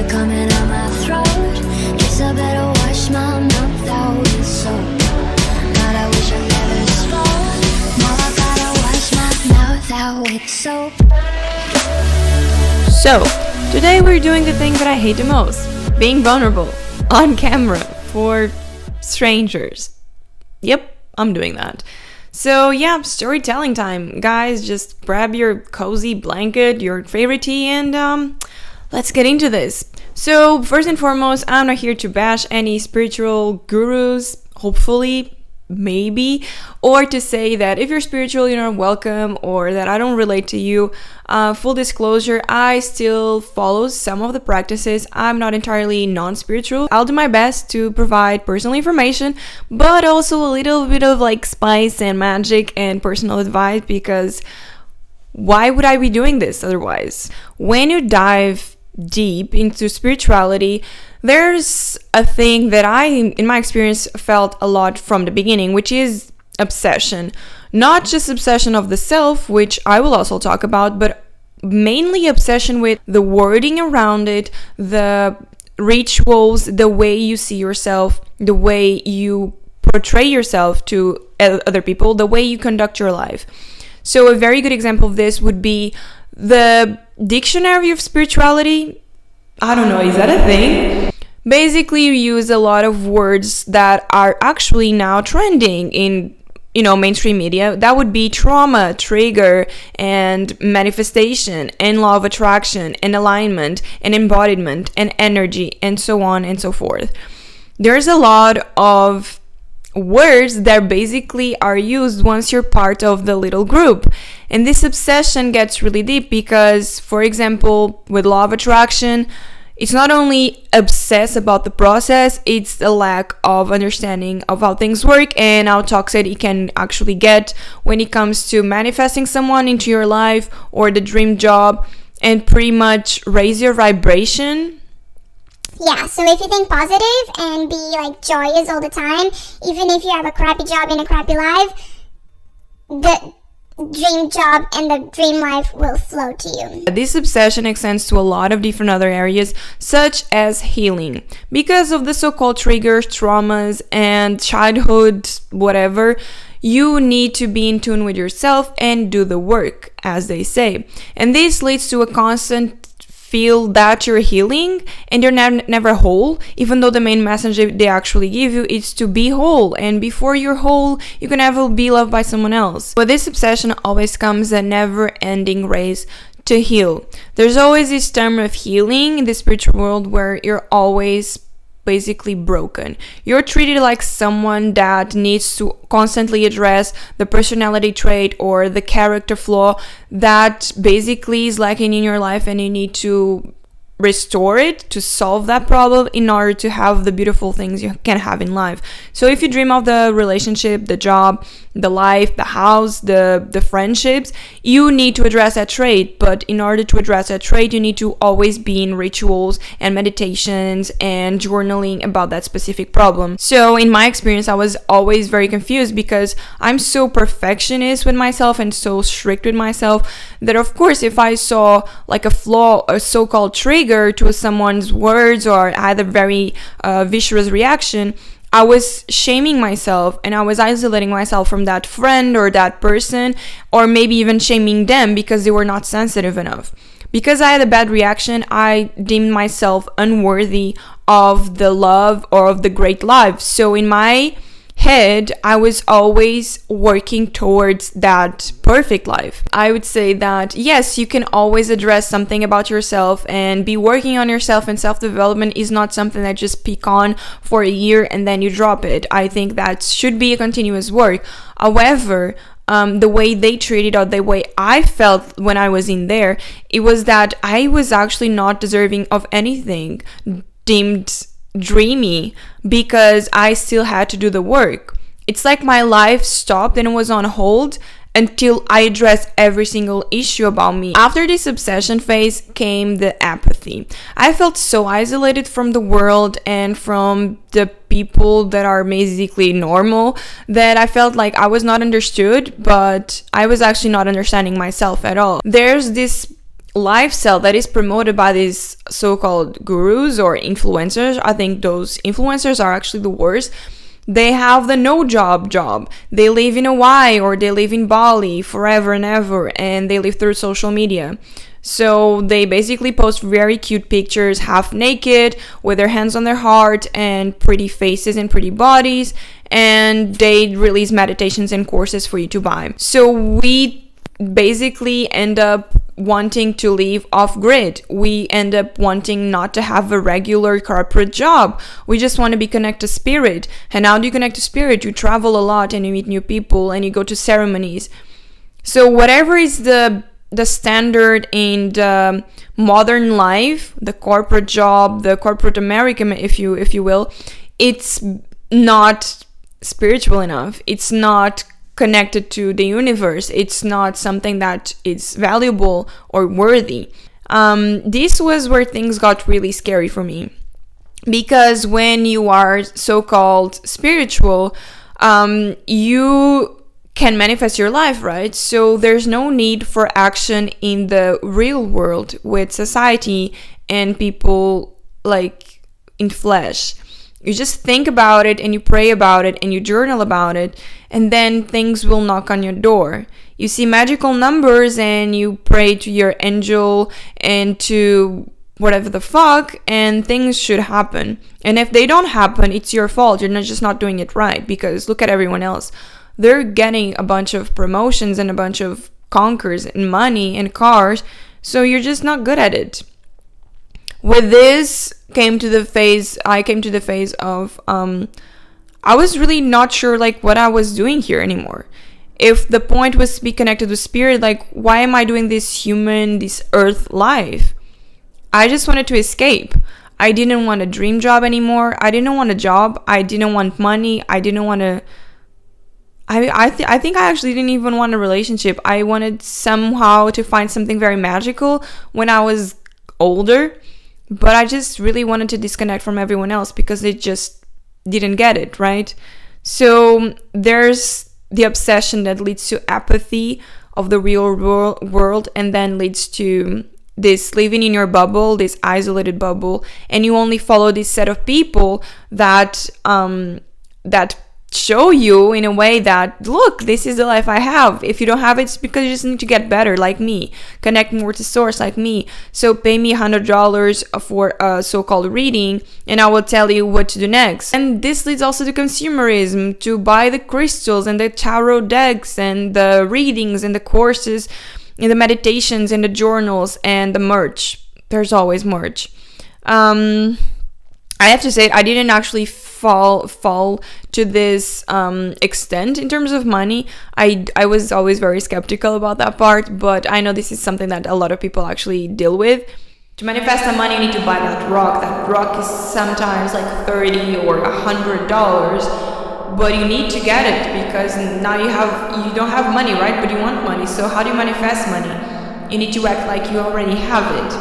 coming out my throat. Guess I better wash my mouth out with soap. God, I wish I never spoke. Now I gotta wash my mouth out with soap. So, today we're doing the thing that I hate the most. Being vulnerable. On camera. For strangers. Yep, I'm doing that. So yeah, storytelling time. Guys, just grab your cozy blanket, your favorite tea, and let's get into this. So first and foremost, I'm not here to bash any spiritual gurus, hopefully, maybe, or to say that if you're spiritual, you're not welcome, or that I don't relate to you. Full disclosure, I still follow some of the practices. I'm not entirely non-spiritual. I'll do my best to provide personal information, but also a little bit of like spice and magic and personal advice, because why would I be doing this otherwise? When you dive deep into spirituality, there's a thing that I, in my experience, felt a lot from the beginning, which is obsession. Not just obsession of the self, which I will also talk about, but mainly obsession with the wording around it, the rituals, the way you see yourself, the way you portray yourself to other people, the way you conduct your life. So a very good example of this would be the dictionary of spirituality. I don't know, is that a thing? Basically, you use a lot of words that are actually now trending in, mainstream media. That would be trauma, trigger, and manifestation, and law of attraction, and alignment, and embodiment, and energy, and so on and so forth. There's a lot of words that basically are used once you're part of the little group. And this obsession gets really deep because, for example, with law of attraction, it's not only obsess about the process, it's the lack of understanding of how things work and how toxic it can actually get when it comes to manifesting someone into your life or the dream job, and pretty much raise your vibration. Yeah, so if you think positive and be like joyous all the time, even if you have a crappy job and a crappy life, the dream job and the dream life will flow to you. This obsession extends to a lot of different other areas, such as healing. Because of the so-called triggers, traumas, and childhood whatever, you need to be in tune with yourself and do the work, as they say. And this leads to a constant feel that you're healing and you're never whole, even though the main message they actually give you is to be whole, and before you're whole you can never be loved by someone else. But this obsession always comes a never-ending race to heal. There's always this term of healing in the spiritual world where you're always basically broken. You're treated like someone that needs to constantly address the personality trait or the character flaw that basically is lacking in your life, and you need to restore it to solve that problem in order to have the beautiful things you can have in life. So if you dream of the relationship, the job, the life, the house, the friendships, you need to address that trait. But in order to address that trait, you need to always be in rituals and meditations and journaling about that specific problem. So in my experience, I was always very confused because I'm so perfectionist with myself and so strict with myself that, of course, if I saw like a flaw, a so-called trigger to someone's words, or I had a very vicious reaction, I was shaming myself and I was isolating myself from that friend or that person, or maybe even shaming them because they were not sensitive enough. Because I had a bad reaction, I deemed myself unworthy of the love or of the great life. So in my head, I was always working towards that perfect life. I would say that yes, you can always address something about yourself and be working on yourself, and self-development is not something that just peak on for a year and then you drop it. I think that should be a continuous work. However, the way they treated, or the way I felt when I was in there, it was that I was actually not deserving of anything deemed dreamy because I still had to do the work. It's like my life stopped and was on hold until I addressed every single issue about me. After this obsession phase came the apathy. I felt so isolated from the world and from the people that are basically normal that I felt like I was not understood, but I was actually not understanding myself at all. There's this lifestyle that is promoted by these so-called gurus or influencers. I think those influencers are actually the worst. They have the no job. They live in Hawaii or they live in Bali forever and ever, and they live through social media. So they basically post very cute pictures, half naked, with their hands on their heart and pretty faces and pretty bodies, and they release meditations and courses for you to buy. So we basically end up wanting to live off grid. We end up wanting not to have a regular corporate job. We just want to be connected to spirit. And how do you connect to spirit? You travel a lot and you meet new people and you go to ceremonies. So whatever is the standard in the modern life, the corporate job, the corporate American, if you will, it's not spiritual enough. It's not connected to the universe. It's not something that is valuable or worthy. This was where things got really scary for me, because when you are so-called spiritual, you can manifest your life, right? So there's no need for action in the real world with society and people like in flesh. You just think about it and you pray about it and you journal about it, and then things will knock on your door. You see magical numbers and you pray to your angel and to whatever the fuck, and things should happen. And if they don't happen, it's your fault. You're just not doing it right, because look at everyone else. They're getting a bunch of promotions and a bunch of conquers and money and cars, so you're just not good at it. With this I came to the phase of I was really not sure like what I was doing here anymore. If the point was to be connected with spirit, like why am I doing this earth life? I just wanted to escape. I didn't want a dream job anymore. I didn't want a job. I didn't want money. I didn't want to I think I actually didn't even want a relationship. I wanted somehow to find something very magical when I was older. But I just really wanted to disconnect from everyone else because they just didn't get it, right? So there's the obsession that leads to apathy of the real world, and then leads to this living in your bubble, this isolated bubble, and you only follow this set of people that show you in a way that, look, this is the life I have. If you don't have it, it's because you just need to get better, like me. Connect more to source, like me. So pay me $100 for a so-called reading, and I will tell you what to do next. And this leads also to consumerism, to buy the crystals and the tarot decks and the readings and the courses and the meditations and the journals and the merch. There's always merch. I have to say, I didn't actually fall to this extent in terms of money. I was always very skeptical about that part, but I know this is something that a lot of people actually deal with. To manifest the money, you need to buy that rock. That rock is sometimes like $30 or $100, but you need to get it because now you don't have money, right? But you want money. So how do you manifest money? You need to act like you already have it.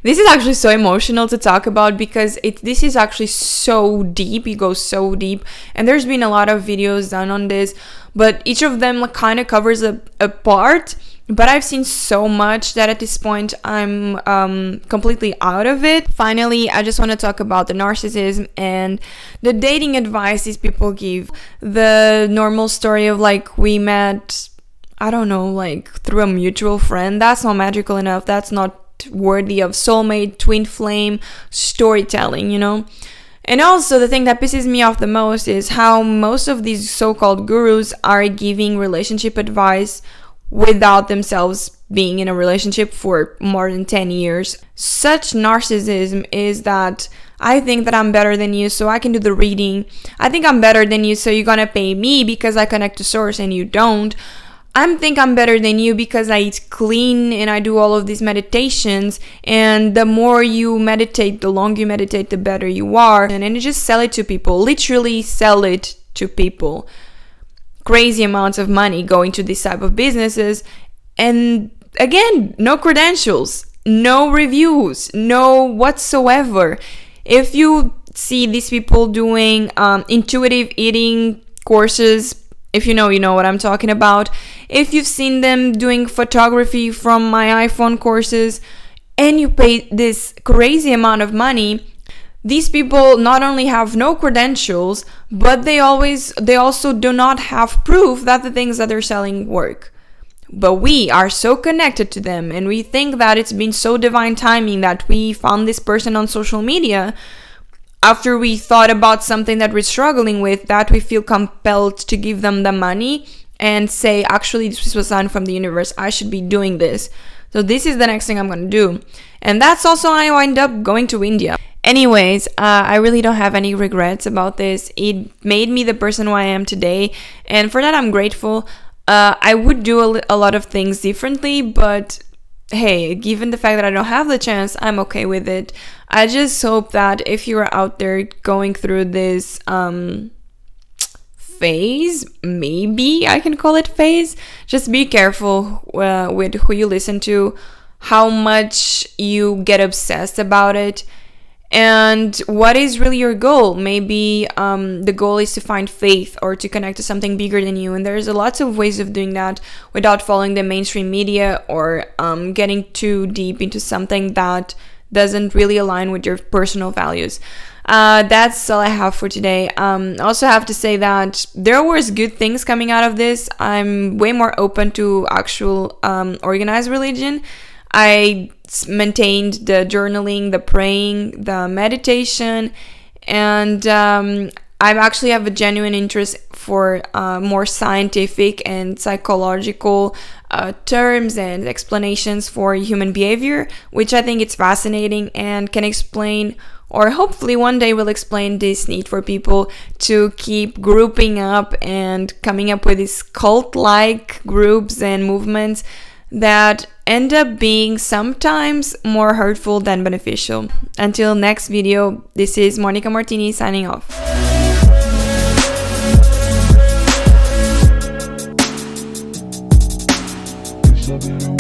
This is actually so emotional to talk about because this is actually so deep. It goes so deep, and there's been a lot of videos done on this, but each of them kind of covers a part. But I've seen so much that at this point I'm completely out of it. Finally, I just want to talk about the narcissism and the dating advice these people give. The normal story of like we met, I don't know, like through a mutual friend. That's not magical enough. That's not worthy of soulmate, twin flame storytelling, you know? And also the thing that pisses me off the most is how most of these so-called gurus are giving relationship advice without themselves being in a relationship for more than 10 years. Such narcissism is that I think that I'm better than you, so I can do the reading. I think I'm better than you, so you're gonna pay me because I connect to source and you don't. I think I'm better than you because I eat clean and I do all of these meditations, and the more you meditate, the longer you meditate, the better you are. And you just sell it to people, literally sell it to people. Crazy amounts of money going to this type of businesses, and again, no credentials, no reviews, no whatsoever. If you see these people doing intuitive eating courses If you know what I'm talking about. If you've seen them doing photography from my iPhone courses and you pay this crazy amount of money, these people not only have no credentials, but they also do not have proof that the things that they're selling work. But we are so connected to them, and we think that it's been so divine timing that we found this person on social media after we thought about something that we're struggling with, that we feel compelled to give them the money and say, actually, this was done from the universe. I should be doing this. So this is the next thing I'm going to do. And that's also how I wind up going to India. Anyways, I really don't have any regrets about this. It made me the person who I am today. And for that, I'm grateful. I would do a lot of things differently, but hey, given the fact that I don't have the chance, I'm okay with it. I just hope that if you're out there going through this phase, maybe I can call it phase, just be careful with who you listen to, how much you get obsessed about it, and what is really your goal. Maybe the goal is to find faith or to connect to something bigger than you, and there's lots of ways of doing that without following the mainstream media or getting too deep into something that doesn't really align with your personal values. That's all I have for today. I also have to say that there was good things coming out of this. I'm way more open to actual organized religion. I maintained the journaling, the praying, the meditation, and I actually have a genuine interest for more scientific and psychological terms and explanations for human behavior, which I think it's fascinating and can explain, or hopefully one day will explain, this need for people to keep grouping up and coming up with these cult-like groups and movements that end up being sometimes more hurtful than beneficial. Until next video, this is Monica Martini signing off. Something